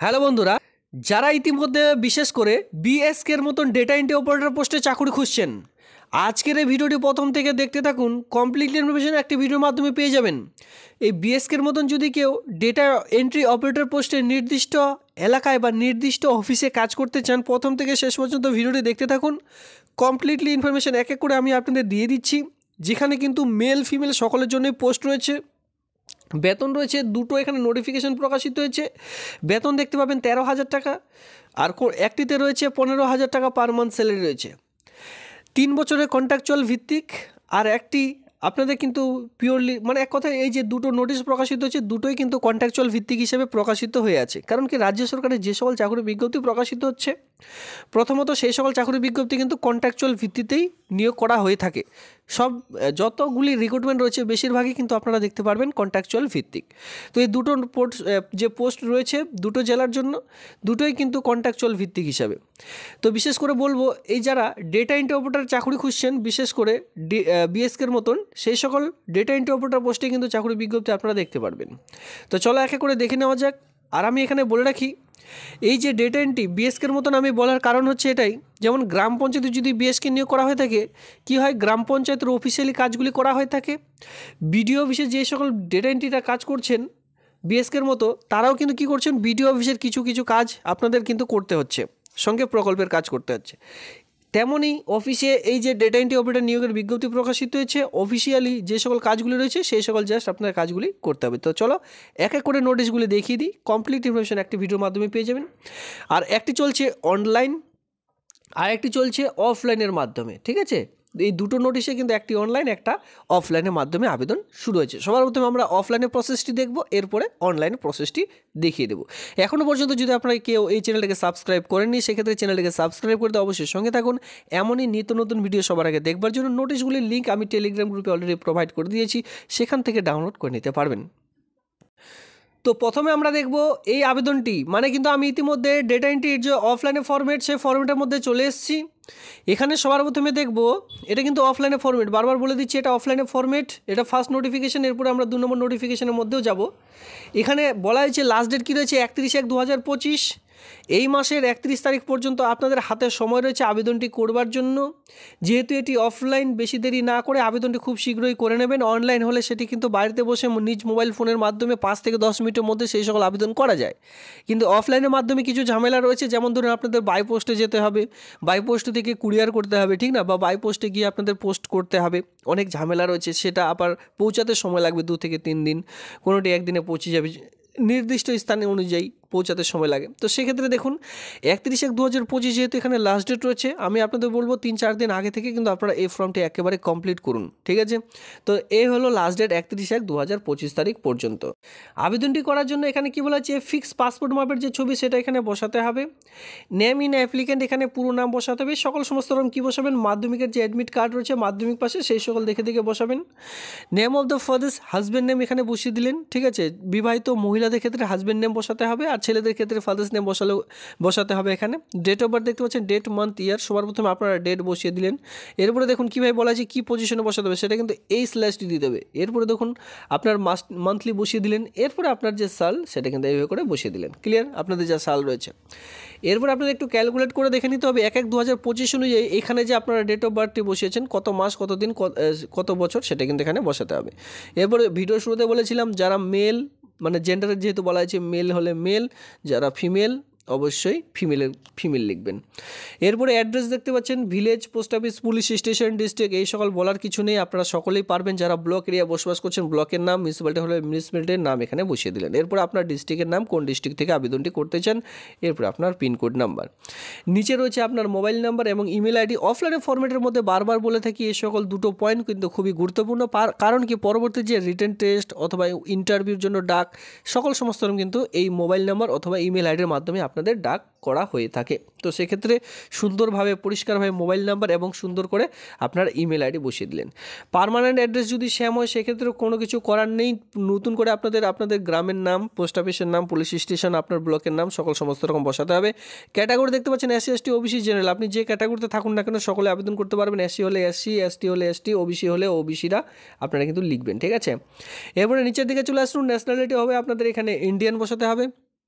Hello বন্ধুরা, যারা ইতিমধ্যে বিশেষ করে বিএসকের মতন ডেটা এন্ট্রি অপারেটর পোস্টে চাকরি খুঁজছেন, আজকের এই ভিডিওটি প্রথম থেকে দেখতে থাকুন। কমপ্লিট ইনফরমেশন একটি ভিডিওর মাধ্যমে পেয়ে যাবেন। এই বিএসকের মতন যদি কেউ ডেটা এন্ট্রি অপারেটর পোস্টে নির্দিষ্ট এলাকায় বা নির্দিষ্ট অফিসে কাজ করতে চান, প্রথম থেকে শেষ পর্যন্ত ভিডিওটি দেখতে থাকুন। কমপ্লিটলি ইনফরমেশন এক এক করে আমি আপনাদের দিয়ে দিচ্ছি, যেখানে কিন্তু মেল ফিমেল সকলের জন্যই পোস্ট রয়েছে। বেতন রয়েছে দুটো, এখানে নোটিফিকেশন প্রকাশিত হয়েছে। বেতন দেখতে পাবেন 13,000 টাকা, আর একটিতে রয়েছে 15,000 টাকা পার মান্থ স্যালারি রয়েছে। 3 বছরের কন্ট্রাকচুয়াল ভিত্তিক, আর একটি আপনাদের কিন্তু পিওরলি মানে এক কথায় এই যে দুটো নোটিশ প্রকাশিত হয়েছে, দুটোই কিন্তু কন্ট্রাকচুয়াল ভিত্তিক হিসেবে প্রকাশিত হয়ে আছে। কারণ কি, রাজ্য সরকারের যে সকল চাকরি বিজ্ঞপ্তি প্রকাশিত হচ্ছে, প্রথমত সেই সকল চাকরি বিজ্ঞপ্তি কিন্তু কন্ট্রাকচুয়াল ভিত্তিতেই নিয়োগ করা হয়ে থাকে। যতগুলি রিক্রুটমেন্ট রয়েছে বেশিরভাগই কিন্তু আপনারা দেখতে পারবেন কন্ট্রাকচুয়াল ভিত্তিক। তো এই দুটো যে পোস্ট রয়েছে দুটো জেলার জন্য, দুটোই কিন্তু কন্ট্রাকচুয়াল ভিত্তিক হিসাবে। তো বিশেষ করে বলবো, এই যারা ডেটা এন্ট্রি অপারেটর চাকরি খুঁজছেন, বিশেষ করে বিএসকের মতন সেই সকল ডেটা এন্ট্রি অপারেটর পোস্টে কিন্তু চাকরি বিজ্ঞপ্তি আপনারা দেখতে পারবেন। তো চলো এক এক করে দেখে নেওয়া যাক। আর আমি এখানে বলে রাখি, এই যে ডেটা এন্ট্রি বিএসকের মতন আমি বলার কারণ হচ্ছে এটাই, যেমন গ্রাম পঞ্চায়েতে যদি বিএসকে নিয়োগ করা হয়ে থাকে, কি হয়, গ্রাম পঞ্চায়েতের অফিসিয়ালি কাজগুলি করা হয়ে থাকে। বিডিও অফিসে যে সকল ডেটা এন্ট্রিটা কাজ করছেন বিএসকের মতো, তারাও কিন্তু কী করছেন, বিডিও অফিসের কিছু কিছু কাজ আপনাদের কিন্তু করতে হচ্ছে, সঙ্গে প্রকল্পের কাজ করতে হচ্ছে। তেমনই অফিসে এই যে ডেটা এন্ট্রি অপারেটর নিয়োগের বিজ্ঞপ্তি প্রকাশিত হয়েছে, অফিসিয়ালি যে সকল কাজগুলি রয়েছে সেই সকল জাস্ট আপনার কাজগুলি করতে হবে। তো চলো এক এক করে নোটিশগুলি দেখিয়ে দিই। কমপ্লিট ইনফরমেশন একটি ভিডিওর মাধ্যমে পেয়ে যাবেন। আর একটি চলছে অনলাইন, আর একটি চলছে অফলাইনের মাধ্যমে, ঠিক আছে। এই দুটো নোটিশে কিন্তু একটি অনলাইন, একটা অফলাইনের মাধ্যমে আবেদন শুরু হয়েছে। সবার প্রথমে আমরা অফলাইনের প্রসেসটি দেখব, এরপরে অনলাইনের প্রসেসটি দেখিয়ে দেবো। এখনও পর্যন্ত যদি আপনারা কেউ এই চ্যানেলটাকে সাবস্ক্রাইব করেননি, সেক্ষেত্রে চ্যানেলটাকে সাবস্ক্রাইব করতে অবশ্যই সঙ্গে থাকুন। এমনই নিত্য নতুন ভিডিও সবার আগে দেখবার জন্য নোটিশগুলির লিঙ্ক আমি টেলিগ্রাম গ্রুপে অলরেডি প্রোভাইড করে দিয়েছি, সেখান থেকে ডাউনলোড করে নিতে পারবেন। তো প্রথমে আমরা দেখব এই আবেদনটি, মানে কিন্তু আমি ইতিমধ্যে ডেটা এন্ট্রির যে অফলাইনে ফরম্যাট, সেই ফরম্যাটের মধ্যে চলে এসেছি। এখানে সবার প্রথমে দেখব, এটা কিন্তু অফলাইনে ফরম্যাট, বারবার বলে দিচ্ছি এটা অফলাইনে ফরম্যাট। এটা ফার্স্ট নোটিফিকেশন, এরপরে আমরা 2 নম্বর নোটিফিকেশনের মধ্যেও যাব। এখানে বলা হয়েছে লাস্ট ডেট কী রয়েছে, 31/1/2025। এই মাসের 31 তারিখ পর্যন্ত আপনাদের হাতে সময় রয়েছে আবেদনটি করবার জন্য। যেহেতু এটি অফলাইন, বেশি দেরি না করে আবেদনটি খুব শীঘ্রই করে নেবেন। অনলাইন হলে সেটি কিন্তু বাড়িতে বসে নিজ মোবাইল ফোনের মাধ্যমে 5 থেকে 10 মিনিটের মধ্যে সেই সকল আবেদন করা যায়। কিন্তু অফলাইনের মাধ্যমে কিছু ঝামেলা রয়েছে, যেমন ধরুন আপনাদের বাই পোস্টে যেতে হবে, বাই পোস্ট থেকে কুরিয়ার করতে হবে, ঠিক না, বা বাই পোস্টে গিয়ে আপনাদের পোস্ট করতে হবে, অনেক ঝামেলা রয়েছে। সেটা আবার পৌঁছাতে সময় লাগবে 2 থেকে 3 দিন, কোনোটি একদিনে পৌঁছে যাবে, নির্দিষ্ট স্থানে অনুযায়ী পৌঁছাতে সময় লাগে। তো সেক্ষেত্রে দেখুন 31/1/2025 যেহেতু এখানে লাস্ট ডেট রয়েছে, আমি আপনাদের বলবো 3-4 দিন আগে থেকে কিন্তু আপনারা এই ফর্মটি একেবারে কমপ্লিট করুন, ঠিক আছে। তো এই হলো লাস্ট ডেট 31/1/2025 তারিখ পর্যন্ত। আবেদনটি করার জন্য এখানে কী বলা হচ্ছে, ফিক্স পাসপোর্ট মাপের যে ছবি সেটা এখানে বসাতে হবে। নেম ইন অ্যাপ্লিক্যান্ট, এখানে পুরো নাম বসাতে হবে। সমস্ত রকম কী বসাবেন, মাধ্যমিকের যে অ্যাডমিট কার্ড রয়েছে মাধ্যমিক পাশে, সেই সকল দেখে দেখে বসাবেন। Name of the father's, husband name এখানে বসিয়ে দিলেন, ঠিক আছে। বিবাহিত মহিলাদের ক্ষেত্রে হাজব্যান্ড নেম বসাতে হবে, আর ছেলেদের ক্ষেত্রে ফাদার্স নেম বসাতে হবে। এখানে ডেট অফ বার্থ দেখতে পাচ্ছেন, ডেট, মান্থ, ইয়ার, সবার প্রথমে আপনারা ডেট বসিয়ে দিলেন। এরপরে দেখুন কীভাবে বলা আছে, কী পজিশনে বসাতে হবে, সেটা কিন্তু এই স্ল্যাশটি দিতে হবে। এরপরে দেখুন আপনার মান্থলি বসিয়ে দিলেন, এরপরে আপনার যে সাল সেটা কিন্তু এইভাবে করে বসিয়ে দিলেন। ক্লিয়ার, আপনাদের যা সাল রয়েছে। এরপর আপনাদের একটু ক্যালকুলেট করে দেখে নিতে হবে 1/1/2025 অনুযায়ী এখানে যে আপনারা ডেট অফ বার্থটি বসিয়েছেন, কত মাস, কত দিন, কত বছর, সেটা কিন্তু এখানে বসাতে হবে। এরপরে ভিডিও শুরুতে বলেছিলাম, যারা মেল, মানে জেন্ডারের যেহেতু বলা হয়েছে মেল হলে মেল, যারা ফিমেল অবশ্যই ফিমেল লিখবেন। এরপরে অ্যাড্রেস দেখতে পাচ্ছেন, village, post office, police station, district, এই সকল বলার কিছু নেই, আপনারা সকলেই পারবেন। যারা ব্লক এরিয়া বসবাস করছেন, ব্লকের নাম, মিউনিসিপ্যালিটি হলে মিউনিসিপ্যালিটির নাম এখানে বসিয়ে দিলেন। এরপর আপনার ডিস্ট্রিক্টের নাম, কোন ডিস্ট্রিক্ট থেকে আবেদনটি করতে চান, এরপর আপনার পিনকোড নাম্বার, নিচে রয়েছে আপনার মোবাইল নাম্বার এবং ইমেল আইডি। অফলাইনের ফরম্যাটের মধ্যে বারবার বলে থাকি, এই সকল দুটো পয়েন্ট কিন্তু খুবই গুরুত্বপূর্ণ, কারণ কি পরবর্তী যে রিটেন টেস্ট অথবা ইন্টারভিউর জন্য ডাক, সমস্ত রকম কিন্তু এই মোবাইল নাম্বার অথবা ইমেল আইডির মাধ্যমে আপনাদের ডাক করা হয়ে থাকে। তো সেক্ষেত্রে সুন্দরভাবে পরিষ্কারভাবে মোবাইল নাম্বার এবং সুন্দর করে আপনার ইমেল আইডি বসিয়ে দিলেন। পার্মানেন্ট অ্যাড্রেস যদি সেম হয়, সেক্ষেত্রে কোনো কিছু করার নেই, নতুন করে আপনাদের গ্রামের নাম, পোস্ট অফিসের নাম, পুলিশ স্টেশন, আপনার ব্লকের নাম, সমস্ত রকম বসাতে হবে। ক্যাটাগরি দেখতে পাচ্ছেন SC ST OBC জেনারেল, আপনি যে ক্যাটাগরিতে থাকুন না কেন সকলে আবেদন করতে পারবেন। SC হলে SC, ST হলে ST, OBC হলে OBCরা আপনারা কিন্তু লিখবেন, ঠিক আছে। এরপরে নিচের দিকে চলে আসুন, ন্যাশনালিটি হবে আপনাদের এখানে ইন্ডিয়ান বসাতে হবে।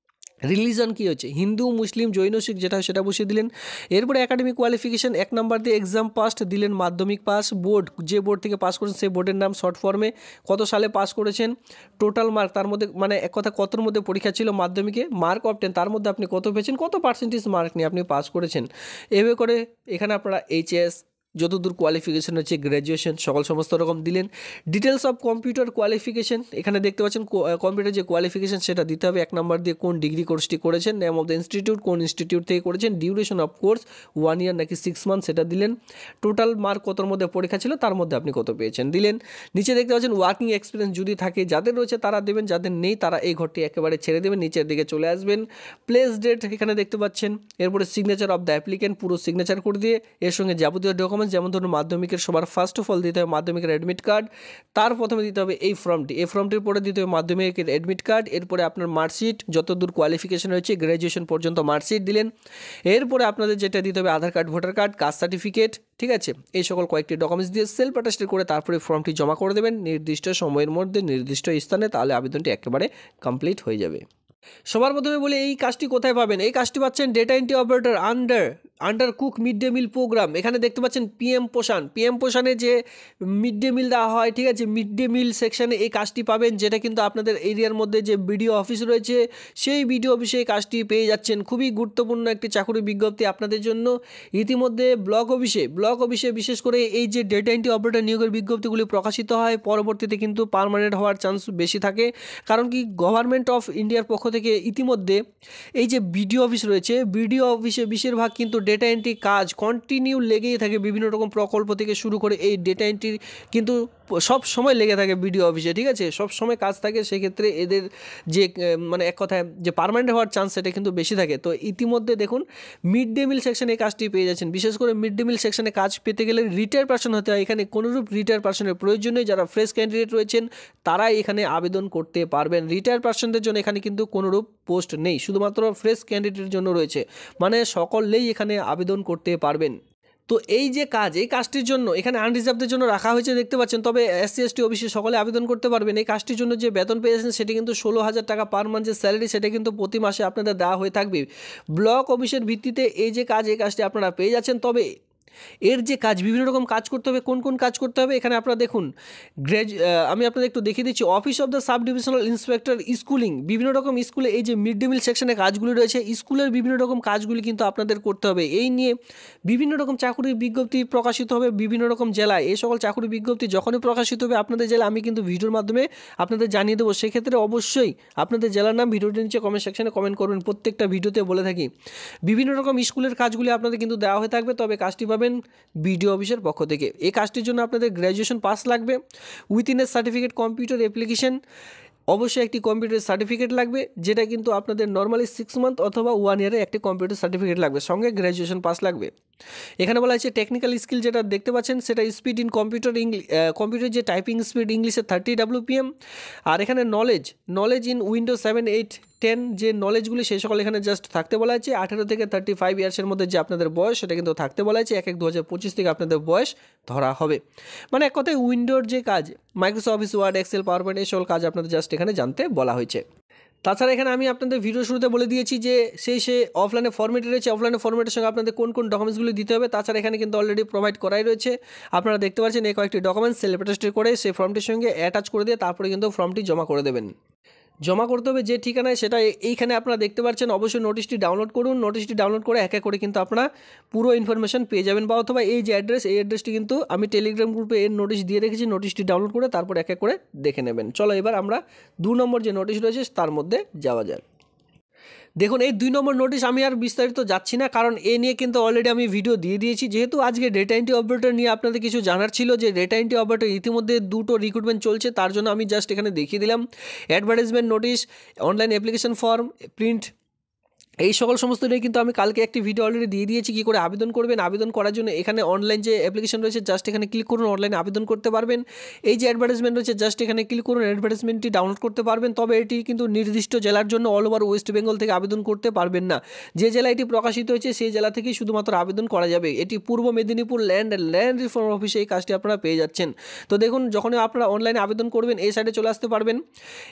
রিলিজন কী হচ্ছে, হিন্দু, মুসলিম, জৈন, শিখ যেটা সেটা বসিয়ে দিলেন। এরপরে একাডেমিক কোয়ালিফিকেশান 1 নাম্বার দিয়ে এক্সাম পাস্ট দিলেন, মাধ্যমিক পাস, বোর্ড যে বোর্ড থেকে পাস করেছেন সেই বোর্ডের নাম শর্ট ফর্মে, কত সালে পাস করেছেন, টোটাল মার্ক তার মধ্যে মানে এক কথা কতর মধ্যে পরীক্ষা ছিল মাধ্যমিকে, মার্ক অফ 10 তার মধ্যে আপনি কত পেয়েছেন, কত পার্সেন্টেজ মার্ক নিয়ে আপনি পাস করেছেন। এভাবে করে এখানে আপনারা এইচএস যতদূর কোয়ালিফিকেশন হচ্ছে, গ্র্যাজুয়েশন সকল সমস্ত রকম দিলেন। ডিটেলস অফ কম্পিউটার কোয়ালিফিকেশন এখানে দেখতে পাচ্ছেন, কম্পিউটার যে কোয়ালিফিকেশন সেটা দিতে হবে। 1 নাম্বার দিয়ে কোন ডিগ্রি কোর্সটি করেছেন, নেম অফ দ্য ইনস্টিটিউট, কোন ইনস্টিটিউট থেকে করেছেন, ডিউরেশন অফ কোর্স 1 ইয়ার নাকি 6 মান্থ সেটা দিলেন। টোটাল মার্ক কতর মধ্যে পরীক্ষা ছিল তার মধ্যে আপনি কত পেয়েছেন দিলেন। নিচে দেখতে পাচ্ছেন ওয়ার্কিং এক্সপিরিয়েন্স যদি থাকে, যাদের রয়েছে তারা দেবেন, যাদের নেই তারা এই ঘরটি একেবারে ছেড়ে দেবেন, নিচের দিকে চলে আসবেন। প্লেস ডেট এখানে দেখতে পাচ্ছেন। এরপরে সিগনেচার অফ দ্য অ্যাপ্লিকেন্ট, পুরো সিগনেচার করে দিয়ে এর সঙ্গে যাবতীয় ডকুমেন্টস, যেমন ধরুন মাধ্যমিকের সবার ফার্স্ট অফ অল দিতে হবে মাধ্যমিকের অ্যাডমিট কার্ড, তার প্রথমে দিতে হবে এই ফর্মটি, এই ফর্মটির পরে দিতে হবে মাধ্যমিকের অ্যাডমিট কার্ড, এরপরে আপনার মার্কশিট যতদূর কোয়ালিফিকেশন হয়েছে গ্র্যাজুয়েশন পর্যন্ত মার্কশিট দিলেন। এরপরে আপনাদের যেটা দিতে হবে Aadhaar card, voter card, caste certificate, ঠিক আছে, এই সকল কয়েকটি ডকুমেন্টস দিয়ে সেলফ অ্যাটাস্টেড করে তারপরে ফর্মটি জমা করে দেবেন নির্দিষ্ট সময়ের মধ্যে নির্দিষ্ট স্থানে, তাহলে আবেদনটি একেবারে কমপ্লিট হয়ে যাবে। সবার প্রথমে বলি এই কাজটি কোথায় পাবেন, এই কাজটি পাচ্ছেন data entry operator under cook mid day meal programme. এখানে দেখতে পাচ্ছেন পিএম পোষণে যে মিড ডে মিল দেওয়া হয়, ঠিক আছে, মিড ডে মিল সেকশানে এই কাজটি পাবেন, যেটা কিন্তু আপনাদের এরিয়ার মধ্যে যে বিডিও অফিস রয়েছে সেই বিডিও অফিসে এই কাজটি পেয়ে যাচ্ছেন। খুবই গুরুত্বপূর্ণ একটি চাকরি বিজ্ঞপ্তি আপনাদের জন্য। ইতিমধ্যে ব্লক অফিসে বিশেষ করে এই যে ডেটা এন্ট্রি অপারেটর নিয়োগের বিজ্ঞপ্তিগুলি প্রকাশিত হয়, পরবর্তীতে কিন্তু পার্মানেন্ট হওয়ার চান্স বেশি থাকে, কারণ কি গভর্নমেন্ট অফ ইন্ডিয়ার পক্ষ থেকে ইতিমধ্যে এই যে বিডিও অফিস রয়েছে, বিডিও অফিসে বেশিরভাগ কিন্তু ডেটা এন্ট্রি কাজ কন্টিনিউ লেগেই থাকে, বিভিন্ন রকম প্রকল্প থেকে শুরু করে এই ডেটা এন্ট্রির কিন্তু সব সময় লেগে থাকে বিডিও অফিসে, ঠিক আছে, সব সময় কাজ থাকে। সেক্ষেত্রে এদের যে মানে এক কথায় যে পার্মানেন্ট হওয়ার চান্স সেটা কিন্তু বেশি থাকে। তো ইতিমধ্যে দেখুন মিড ডে মিল সেকশনে এই কাজটি পেয়ে যাচ্ছেন। বিশেষ করে মিড ডে মিল সেকশনে কাজ পেতে গেলে রিটায়ার পার্সন হতে হয়, এখানে কোনোরূপ রিটায়ার পার্সনের প্রয়োজন নেই। যারা ফ্রেশ ক্যান্ডিডেট রয়েছেন তারাই এখানে আবেদন করতে পারবেন। রিটায়ার পার্সনদের জন্য এখানে কিন্তু কোনোরূপ পোস্ট নেই, শুধুমাত্র ফ্রেশ ক্যান্ডিডেটের জন্য রয়েছে, মানে সকলেই এখানে আবেদন করতে পারবেন। তো এই যে কাজ, এই কাজটির জন্য এখানে আনরিজার্ভদের জন্য রাখা হয়েছে দেখতে পাচ্ছেন, তবে SC ST OBC সকলে আবেদন করতে পারবেন। এই কাজটির জন্য যে বেতন পেয়েছেন সেটি কিন্তু 16,000 টাকা পার মান্থ যে স্যালারি সেটা কিন্তু প্রতি মাসে আপনাদের দেওয়া হয়ে থাকবে। ব্লক অফিসের ভিত্তিতে এই যে কাজ, এই কাজটি আপনারা পেয়ে যাচ্ছেন। তবে এর যে কাজ, বিভিন্ন রকম কাজ করতে হবে, কোন কোন কাজ করতে হবে এখানে আপনারা দেখুন। আমি আপনাদের একটু দেখিয়ে দিচ্ছি। Office of the sub divisional inspector schooling, বিভিন্ন রকম স্কুলে এই যে মিড ডে মিল সেকশনে কাজগুলি রয়েছে, স্কুলের বিভিন্ন রকম কাজগুলি কিন্তু আপনাদের করতে হবে। এই নিয়ে বিভিন্ন রকম চাকরির বিজ্ঞপ্তি প্রকাশিত হবে বিভিন্ন রকম জেলায়। এই সকল চাকরির বিজ্ঞপ্তি যখনই প্রকাশিত হবে আপনাদের জেলায় আমি কিন্তু ভিডিওর মাধ্যমে আপনাদের জানিয়ে দেবো। সেক্ষেত্রে অবশ্যই আপনাদের জেলার নাম ভিডিওটির নিচে কমেন্ট সেকশনে কমেন্ট করবেন। প্রত্যেকটা ভিডিওতে বলে থাকি বিভিন্ন রকম স্কুলের কাজগুলি আপনাদের কিন্তু দেওয়া হয়ে থাকবে। তবে কাজটি পাবেন বিডিও অফিসের পক্ষ থেকে। এই কাজটির জন্য আপনাদের গ্র্যাজুয়েশন পাস লাগবে, within A certificate computer application, অবশ্যই একটি কম্পিউটার সার্টিফিকেট লাগবে, যেটা কিন্তু আপনাদের নর্মালি 6 মান্থ অথবা 1 ইয়ারে একটি কম্পিউটার সার্টিফিকেট লাগবে, সঙ্গে গ্র্যাজুয়েশন পাস লাগবে। এখানে বলা হয়েছে টেকনিক্যাল স্কিল যেটা দেখতে পাচ্ছেন সেটা স্পিড ইন কম্পিউটার যে টাইপিং স্পিড ইংলিশে 30 WPM। আর এখানে নলেজ ইন উইন্ডোজ 7, 8, 10 যে নলেজগুলি সেই সকল এখানে জাস্ট থাকতে বলা হয়েছে। 18 থেকে 35 ইয়ার্সের মধ্যে যে আপনাদের বয়স সেটা কিন্তু থাকতে বলা হয়েছে। 1/1/2025 থেকে আপনাদের বয়স ধরা হবে। মানে এক কথায় উইন্ডোর যে কাজ, Microsoft Office, Word, Excel, PowerPoint এই সকল কাজ আপনাদের জাস্ট এখানে জানতে বলা হয়েছে। তাছাড়া এখানে আমি আপনাদের ভিডিও শুরুতে বলে দিয়েছি যে সে অফলাইনে ফর্মেটে রয়েছে, অফলাইনে ফর্মেটের সঙ্গে আপনাদের কোন কোন ডকুমেন্টসগুলি দিতে হবে। তাছাড়া এখানে কিন্তু অলরেডি প্রোভাইড করাই রয়েছে, আপনারা দেখতে পাচ্ছেন এই কয়েকটি ডকুমেন্টস সেলফ অ্যাটাস্টেড করে সেই ফর্মটির সঙ্গে অ্যাটাচ করে দিয়ে তারপরে কিন্তু ফর্মটি জমা করে দেবেন। জমা করতে হবে যে ঠিকানায় সেটা এইখানে আপনারা দেখতে পাচ্ছেন। অবশ্যই নোটিশটি ডাউনলোড করুন, নোটিশটি ডাউনলোড করে এক এক করে কিন্তু আপনারা পুরো ইনফরমেশন পেয়ে যাবেন। বা অথবা এই যে অ্যাড্রেস, এই অ্যাড্রেসটি কিন্তু আমি টেলিগ্রাম গ্রুপে এর নোটিশ দিয়ে রেখেছি, নোটিশটি ডাউনলোড করে তারপর এক এক করে দেখে নেবেন। চলো এবার আমরা 2 নম্বর যে নোটিশ রয়েছে তার মধ্যে যাওয়া যাক। দেখুন এই 2 নম্বর নোটিশ আমি আর বিস্তারিত যাচ্ছি না, কারণ এ নিয়ে কিন্তু অলরেডি আমি ভিডিও দিয়ে দিয়েছি। যেহেতু আজকে ডেটা এন্ট্রি অপারেটর নিয়ে আপনাদের কিছু জানার ছিল, যে ডেটা এন্ট্রি অপারেটর ইতিমধ্যে 2টো রিক্রুটমেন্ট চলছে, তার জন্য আমি জাস্ট এখানে দেখিয়ে দিলাম। Advertisement notice, online application form, print এই সকল সমস্ত নিয়ে কিন্তু আমি কালকে একটি ভিডিও অলরেডি দিয়ে দিয়েছি কী করে আবেদন করবেন। আবেদন করার জন্য এখানে অনলাইন যে অ্যাপ্লিকেশন রয়েছে জাস্ট এখানে ক্লিক করুন, অনলাইনে আবেদন করতে পারবেন। এই যে অ্যাডভার্টাইজমেন্ট রয়েছে জাস্ট এখানে ক্লিক করুন, অ্যাডভার্টাইজমেন্টটি ডাউনলোড করতে পারবেন। তবে এটি কিন্তু নির্দিষ্ট জেলার জন্য অল ওভার ওয়েস্ট বেঙ্গল থেকে আবেদন করতে পারবেন না। যে জেলা এটি প্রকাশিত হয়েছে সেই জেলা থেকেই শুধুমাত্র আবেদন করা যাবে। এটি পূর্ব মেদিনীপুর ল্যান্ড রিফর্ম অফিসে এই কাজটি আপনারা পেয়ে যাচ্ছেন। তো দেখুন, যখনই আপনারা অনলাইনে আবেদন করবেন এই সাইডে চলে আসতে পারবেন।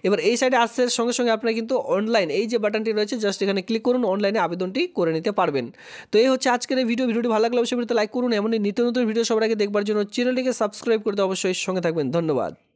এবার এই সাইডে আসার সঙ্গে সঙ্গে আপনারা কিন্তু অনলাইন এই যে বাটনটি রয়েছে জাস্ট এখানে ক্লিক করুন, অনলাইনে আবেদনটি করে নিতে পারবেন। তো এই হচ্ছে আজকের এই ভিডিওটি ভালো লাগলে অবশ্যই লাইক করুন। এমনই নিত্য নতুন ভিডিও সবার আগে দেখবার জন্য চ্যানেলটিকে সাবস্ক্রাইব করতে অবশ্যই সঙ্গে থাকবেন। ধন্যবাদ।